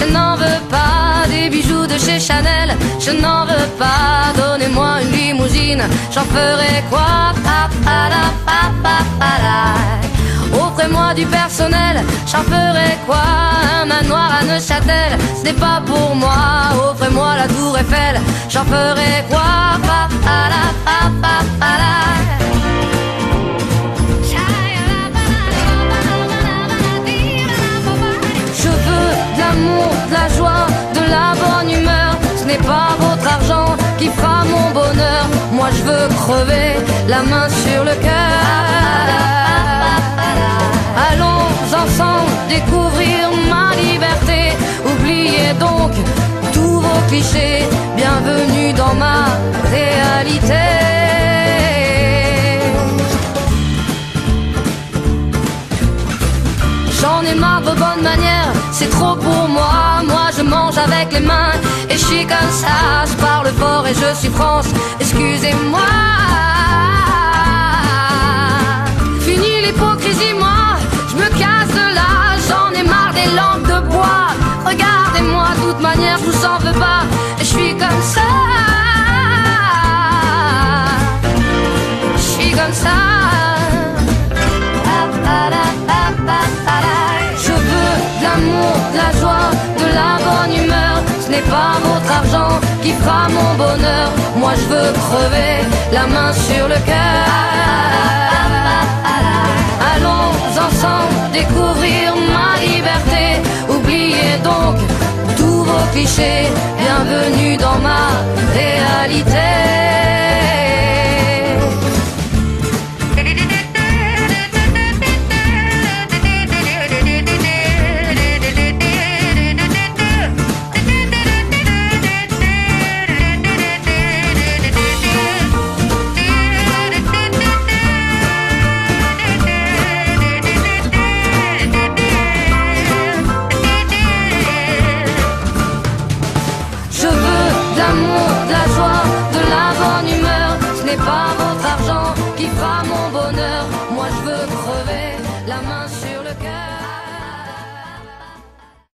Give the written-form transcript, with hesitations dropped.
Je n'en veux pas des bijoux de chez Chanel, je n'en veux pas. Donnez-moi une limousine, j'en ferai quoi? Offrez-moi du personnel, j'en ferai quoi? Un manoir à Neuchâtel, ce n'est pas pour moi. Offrez-moi la tour Eiffel, j'en ferai quoi? Je veux de l'amour, de la joie, de la bonne humeur. Ce n'est pas votre argent qui fera mon bonheur. Moi je veux crever la main sur le cœur. Allons ensemble découvrir ma liberté. Oubliez donc tous vos clichés. Bienvenue dans ma réalité. J'en ai marre de vos bonnes manières, c'est trop pour moi. Moi je mange avec les mains et je suis comme ça. Je parle fort et je suis France, excusez-moi. Fini l'hypocrisie, moi je me casse de là. J'en ai marre des lampes de bois. Regardez-moi, de toute manière je vous en veux pas. Et je suis comme ça. Je suis comme ça. Je veux de l'amour, de la joie, de la bonne humeur. Ce n'est pas votre argent qui fera mon bonheur. Moi je veux crever la main sur le cœur. Allons ensemble découvrir ma liberté. Oubliez donc tous vos clichés. Bienvenue dans ma réalité. De la bonne humeur, ce n'est pas votre argent qui fera mon bonheur.